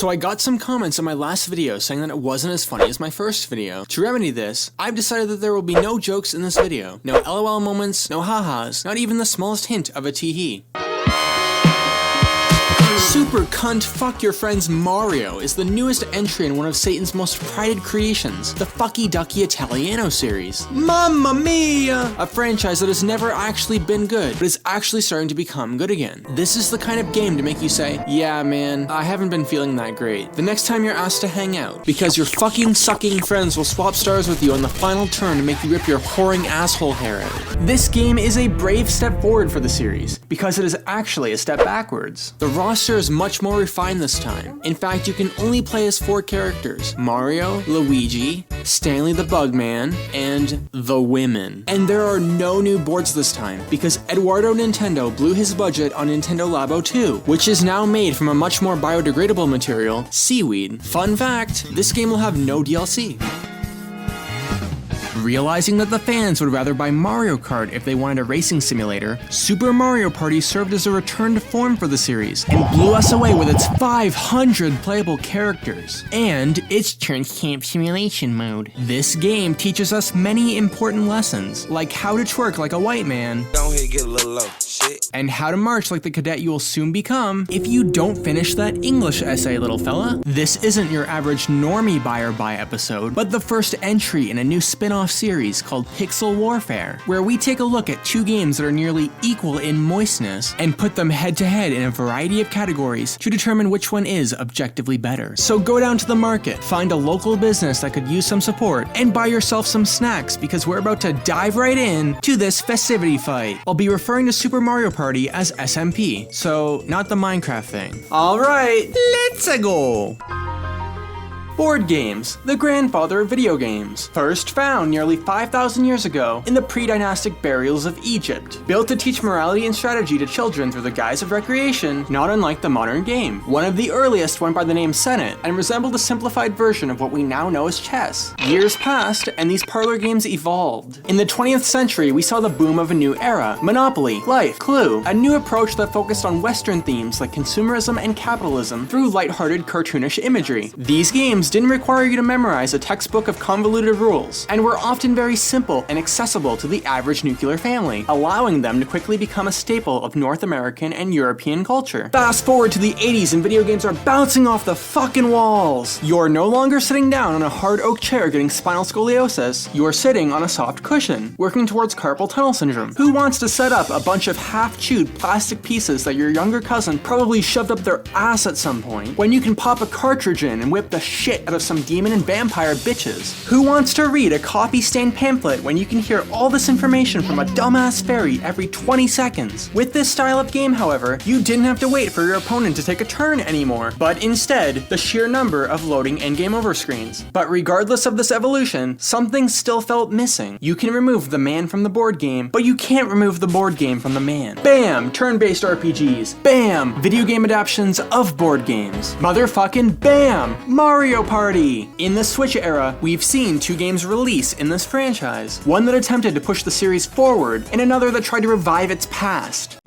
So I got some comments on my last video saying that it wasn't as funny as my first video. To remedy this, I've decided that there will be no jokes in this video. No LOL moments, no ha-has, not even the smallest hint of a tee-hee. Super cunt fuck your friends Mario is the newest entry in one of Satan's most prided creations, the Fucky Ducky Italiano series. Mamma mia! A franchise that has never actually been good, but is actually starting to become good again. This is the kind of game to make you say, yeah man, I haven't been feeling that great, the next time you're asked to hang out, because your fucking sucking friends will swap stars with you on the final turn to make you rip your whoring asshole hair out. This game is a brave step forward for the series, because it is actually a step backwards. The roster is much more refined this time. In fact, you can only play as 4 characters: Mario, Luigi, Stanley the Bugman, and the women. And there are no new boards this time, because Eduardo Nintendo blew his budget on Nintendo Labo 2, which is now made from a much more biodegradable material, seaweed. Fun fact, this game will have no DLC. Realizing that the fans would rather buy Mario Kart if they wanted a racing simulator, Super Mario Party served as a return to form for the series and blew us away with its 500 playable characters and its turn camp simulation mode. This game teaches us many important lessons, like how to twerk like a white man, don't hit, get a little low, shit, and how to march like the cadet you will soon become if you don't finish that English essay, little fella. This isn't your average normie buy or buy episode, but the first entry in a new spin-off series called Pixel Warfare, where we take a look at 2 games that are nearly equal in moistness and put them head to head in a variety of categories to determine which one is objectively better. So go down to the market, find a local business that could use some support, and buy yourself some snacks because we're about to dive right in to this festivity fight. I'll be referring to Super Mario Party as SMP, so not the Minecraft thing. Alright, let's go! Board games, the grandfather of video games. First found nearly 5,000 years ago in the pre-dynastic burials of Egypt. Built to teach morality and strategy to children through the guise of recreation, not unlike the modern game. One of the earliest went by the name Senet and resembled a simplified version of what we now know as chess. Years passed and these parlor games evolved. In the 20th century, we saw the boom of a new era: Monopoly, Life, Clue, a new approach that focused on Western themes like consumerism and capitalism through lighthearted cartoonish imagery. These games didn't require you to memorize a textbook of convoluted rules, and were often very simple and accessible to the average nuclear family, allowing them to quickly become a staple of North American and European culture. Fast forward to the 80s and video games are bouncing off the fucking walls. You're no longer sitting down on a hard oak chair getting spinal scoliosis, you're sitting on a soft cushion, working towards carpal tunnel syndrome. Who wants to set up a bunch of half-chewed plastic pieces that your younger cousin probably shoved up their ass at some point, when you can pop a cartridge in and whip the shit out of some demon and vampire bitches? Who wants to read a copy-stained pamphlet when you can hear all this information from a dumbass fairy every 20 seconds? With this style of game, however, you didn't have to wait for your opponent to take a turn anymore, but instead, the sheer number of loading and game over screens. But regardless of this evolution, something still felt missing. You can remove the man from the board game, but you can't remove the board game from the man. Bam! Turn-based RPGs. Bam! Video game adaptations of board games. Motherfucking bam! Mario Party! In the Switch era, we've seen 2 games release in this franchise. One that attempted to push the series forward, and another that tried to revive its past.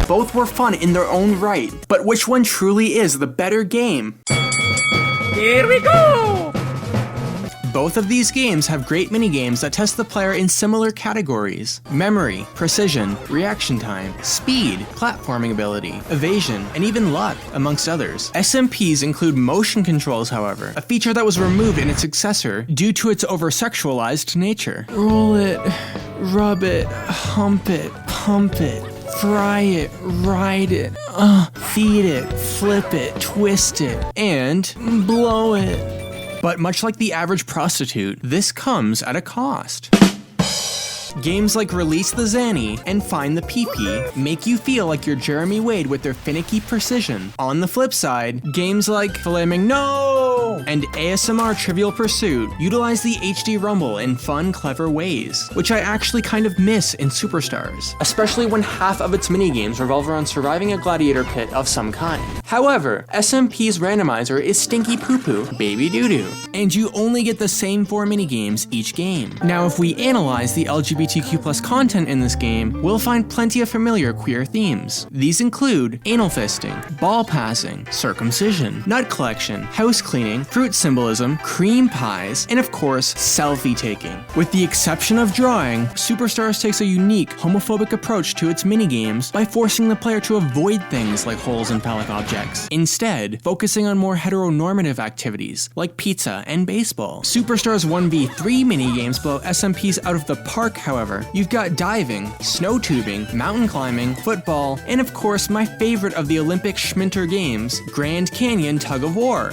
Both were fun in their own right, but which one truly is the better game? Here we go! Both of these games have great minigames that test the player in similar categories: memory, precision, reaction time, speed, platforming ability, evasion, and even luck, amongst others. SMPs include motion controls, however, a feature that was removed in its successor due to its over-sexualized nature. Roll it, rub it, hump it, pump it, fry it, ride it, feed it, flip it, twist it, and blow it. But much like the average prostitute, this comes at a cost. Games like Release the Zanny and Find the PP make you feel like you're Jeremy Wade with their finicky precision. On the flip side, games like Flaming No and ASMR Trivial Pursuit utilize the HD rumble in fun, clever ways, which I actually kind of miss in Superstars, especially when half of its minigames revolve around surviving a gladiator pit of some kind. However, SMP's randomizer is stinky poo-poo, baby doo-doo, and you only get the same 4 minigames each game. Now, if we analyze the LGBTQ+ content in this game, we'll find plenty of familiar queer themes. These include anal fisting, ball passing, circumcision, nut collection, house cleaning, fruit symbolism, cream pies, and of course, selfie taking. With the exception of drawing, Superstars takes a unique homophobic approach to its minigames by forcing the player to avoid things like holes in phallic objects, instead focusing on more heteronormative activities like pizza and baseball. Superstars 1v3 minigames blow SMPs out of the park, however. You've got diving, snow tubing, mountain climbing, football, and of course my favorite of the Olympic Schminter games, Grand Canyon Tug of War.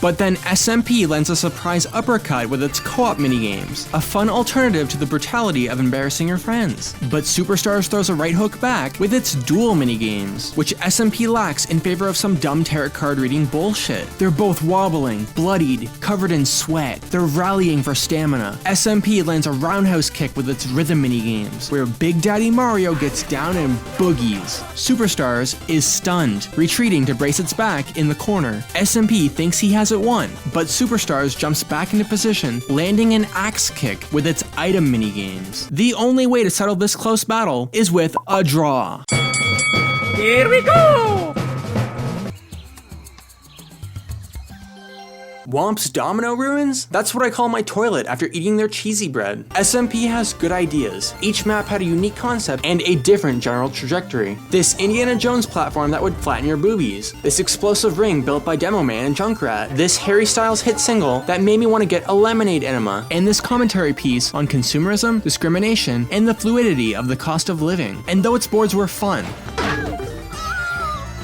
But then SMP lends a surprise uppercut with its co-op minigames, a fun alternative to the brutality of embarrassing your friends. But Superstars throws a right hook back with its duel minigames, which SMP lacks in favor of some dumb tarot card reading bullshit. They're both wobbling, bloodied, covered in sweat. They're rallying for stamina. SMP lands a roundhouse kick with its rhythm minigames, where Big Daddy Mario gets down and boogies. Superstars is stunned, retreating to brace its back in the corner. SMP thinks he has it won, but Superstars jumps back into position, landing an axe kick with its item minigames. The only way to settle this close battle is with a draw. Here we go! Womp's Domino Ruins? That's what I call my toilet after eating their cheesy bread. SMP has good ideas. Each map had a unique concept and a different general trajectory. This Indiana Jones platform that would flatten your boobies. This explosive ring built by Demo Man and Junkrat. This Harry Styles hit single that made me want to get a lemonade enema. And this commentary piece on consumerism, discrimination, and the fluidity of the cost of living. And though its boards were fun,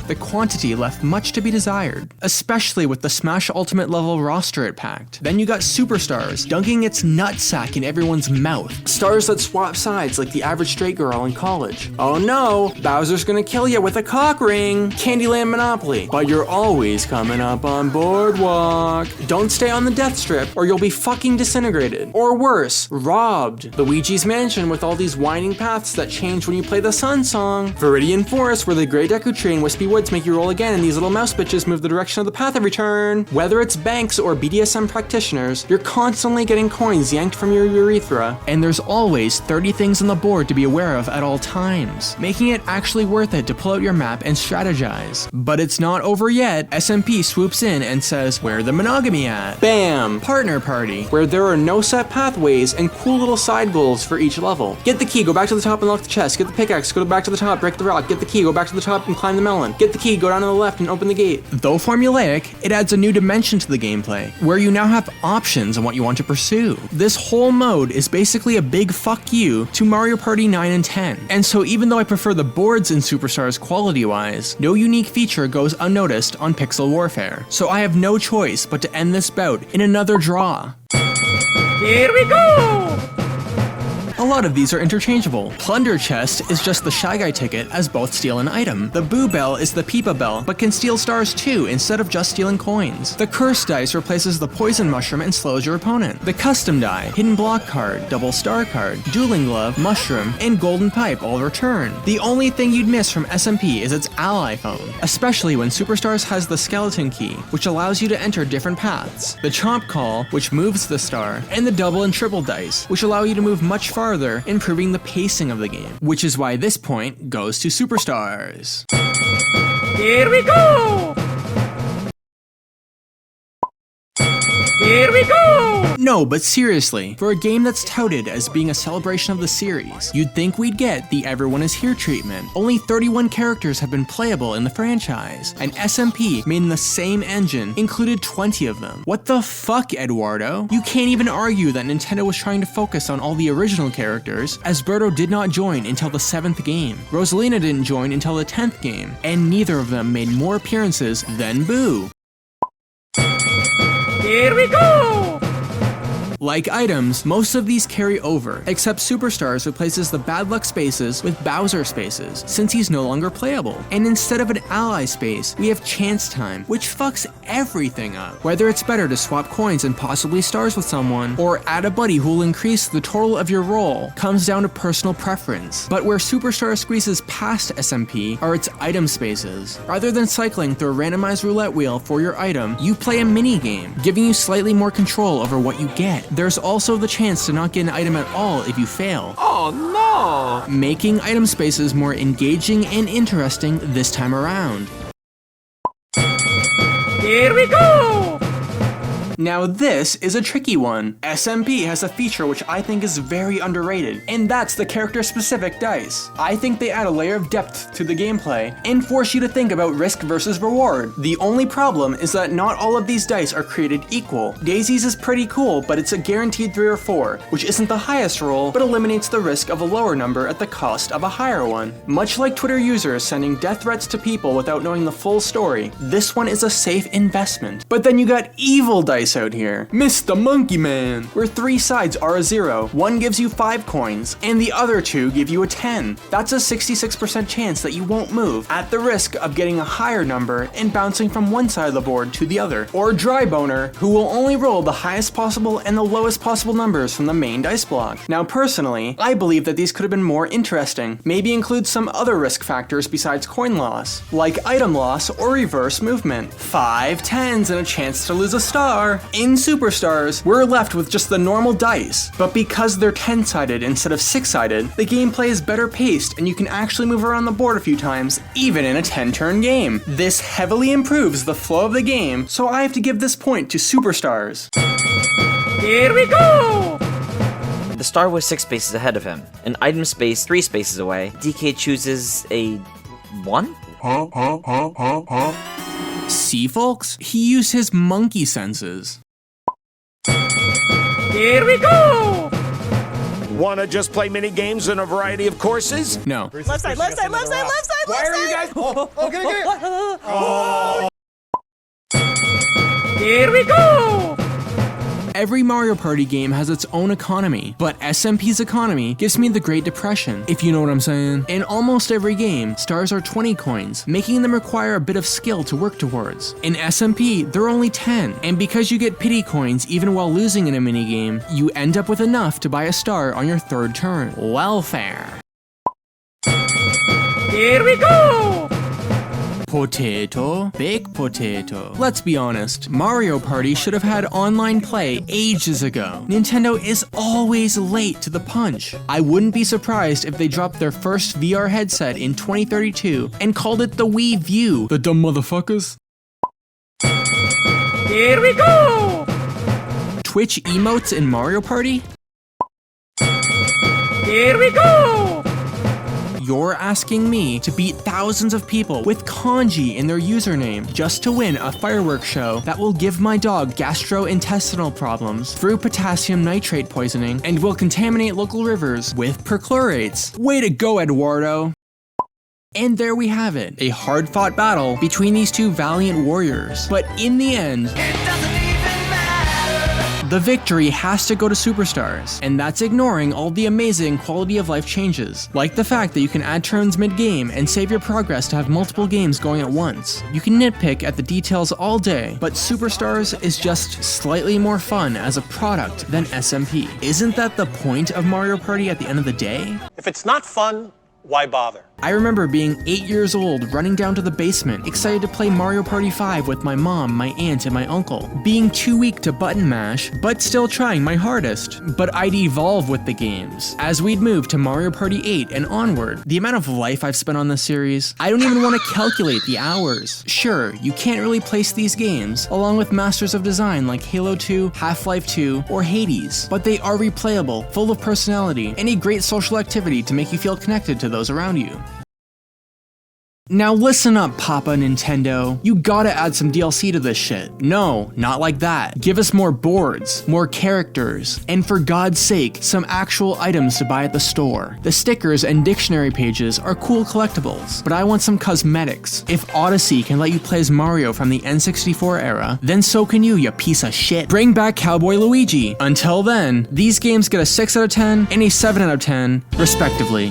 the quantity left much to be desired, especially with the Smash Ultimate level roster it packed. Then you got Superstars, dunking its nutsack in everyone's mouth. Stars that swap sides like the average straight girl in college. Oh no, Bowser's gonna kill you with a cock ring. Candyland Monopoly, but you're always coming up on Boardwalk. Don't stay on the death strip or you'll be fucking disintegrated. Or worse, robbed. Luigi's Mansion with all these winding paths that change when you play the Sun Song. Viridian Forest where the Grey Deku Tree and Wispy Woods make you roll again and these little mouse bitches move the direction of the path every turn. Whether it's banks or BDSM practitioners, you're constantly getting coins yanked from your urethra, and there's always 30 things on the board to be aware of at all times, making it actually worth it to pull out your map and strategize. But it's not over yet. SMP swoops in and says, where the monogamy at? Bam! Partner Party, where there are no set pathways and cool little side goals for each level. Get the key, go back to the top and lock the chest. Get the pickaxe, go back to the top, break the rock. Get the key, go back to the top and climb the melon. Get the key, go down to the left and open the gate. Though formulaic, it adds a new dimension to the gameplay, where you now have options on what you want to pursue. This whole mode is basically a big fuck you to Mario Party 9 and 10. And so even though I prefer the boards in Superstars quality-wise, no unique feature goes unnoticed on Pixel Warfare. So I have no choice but to end this bout in another draw. Here we go! A lot of these are interchangeable. Plunder Chest is just the Shy Guy ticket as both steal an item. The Boo Bell is the Peepa Bell, but can steal stars too instead of just stealing coins. The Curse Dice replaces the Poison Mushroom and slows your opponent. The Custom Die, Hidden Block card, Double Star card, Dueling Glove, Mushroom, and Golden Pipe all return. The only thing you'd miss from SMP is its ally phone, especially when Superstars has the Skeleton Key, which allows you to enter different paths. The Chomp Call, which moves the star, and the Double and Triple Dice, which allow you to move much farther, improving the pacing of the game, which is why this point goes to Superstars. Here we go! Here we go! No, but seriously, for a game that's touted as being a celebration of the series, you'd think we'd get the Everyone is Here treatment. Only 31 characters have been playable in the franchise, and SMP, made in the same engine, included 20 of them. What the fuck, Eduardo? You can't even argue that Nintendo was trying to focus on all the original characters, as Birdo did not join until the 7th game, Rosalina didn't join until the 10th game, and neither of them made more appearances than Boo. Here we go! Like items, most of these carry over, except Superstars replaces the bad luck spaces with Bowser spaces, since he's no longer playable. And instead of an ally space, we have chance time, which fucks everything up. Whether it's better to swap coins and possibly stars with someone, or add a buddy who will increase the total of your roll, comes down to personal preference. But where Superstar squeezes past SMP are its item spaces. Rather than cycling through a randomized roulette wheel for your item, you play a mini game, giving you slightly more control over what you get. There's also the chance to not get an item at all if you fail. Oh no! Making item spaces more engaging and interesting this time around. Here we go! Now this is a tricky one. SMP has a feature which I think is very underrated, and that's the character-specific dice. I think they add a layer of depth to the gameplay and force you to think about risk versus reward. The only problem is that not all of these dice are created equal. Daisy's is pretty cool, but it's a guaranteed 3 or 4, which isn't the highest roll, but eliminates the risk of a lower number at the cost of a higher one. Much like Twitter users sending death threats to people without knowing the full story, this one is a safe investment. But then you got evil dice out here. Mr. Monkey Man, where 3 sides are a 0, one gives you 5 coins, and the other 2 give you a 10. That's a 66% chance that you won't move, at the risk of getting a higher number and bouncing from one side of the board to the other. Or Dry Boner, who will only roll the highest possible and the lowest possible numbers from the main dice block. Now personally, I believe that these could have been more interesting. Maybe include some other risk factors besides coin loss, like item loss or reverse movement. 5 10s and a chance to lose a star. In Superstars, we're left with just the normal dice, but because they're 10-sided instead of 6-sided, the gameplay is better paced and you can actually move around the board a few times, even in a 10-turn game. This heavily improves the flow of the game, so I have to give this point to Superstars. Here we go! The star was 6 spaces ahead of him. An item space 3 spaces away. DK chooses a 1? See, folks? He used his monkey senses. Here we go! Wanna just play mini games in a variety of courses? No. Left side, left side, left side, left side, Why left are you side. guys? Here we go! Every Mario Party game has its own economy, but SMP's economy gives me the Great Depression, if you know what I'm saying. In almost every game, stars are 20 coins, making them require a bit of skill to work towards. In SMP, they're only 10, and because you get pity coins even while losing in a minigame, you end up with enough to buy a star on your 3rd turn. Welfare. Here we go! Potato, baked potato. Let's be honest, Mario Party should have had online play ages ago. Nintendo is always late to the punch. I wouldn't be surprised if they dropped their first VR headset in 2032 and called it the Wii View. The dumb motherfuckers. Here we go! Twitch emotes in Mario Party? Here we go! You're asking me to beat thousands of people with kanji in their username just to win a fireworks show that will give my dog gastrointestinal problems through potassium nitrate poisoning and will contaminate local rivers with perchlorates. Way to go, Eduardo! And there we have it, a hard-fought battle between these two valiant warriors. But in the end, the victory has to go to Superstars, and that's ignoring all the amazing quality of life changes, like the fact that you can add turns mid-game and save your progress to have multiple games going at once. You can nitpick at the details all day, but Superstars is just slightly more fun as a product than SMP. Isn't that the point of Mario Party at the end of the day? If it's not fun, why bother? I remember being 8 years old, running down to the basement, excited to play Mario Party 5 with my mom, my aunt, and my uncle. Being too weak to button mash, but still trying my hardest. But I'd evolve with the games. As we'd move to Mario Party 8 and onward, the amount of life I've spent on this series, I don't even want to calculate the hours. Sure, you can't really place these games, along with Masters of Design like Halo 2, Half-Life 2, or Hades, but they are replayable, full of personality, and a great social activity to make you feel connected to those around you. Now listen up, Papa Nintendo. You gotta add some DLC to this shit. No, not like that. Give us more boards, more characters, and for God's sake, some actual items to buy at the store. The stickers and dictionary pages are cool collectibles, but I want some cosmetics. If Odyssey can let you play as Mario from the N64 era, then so can you piece of shit. Bring back Cowboy Luigi. Until then, these games get a 6 out of 10 and a 7 out of 10, respectively.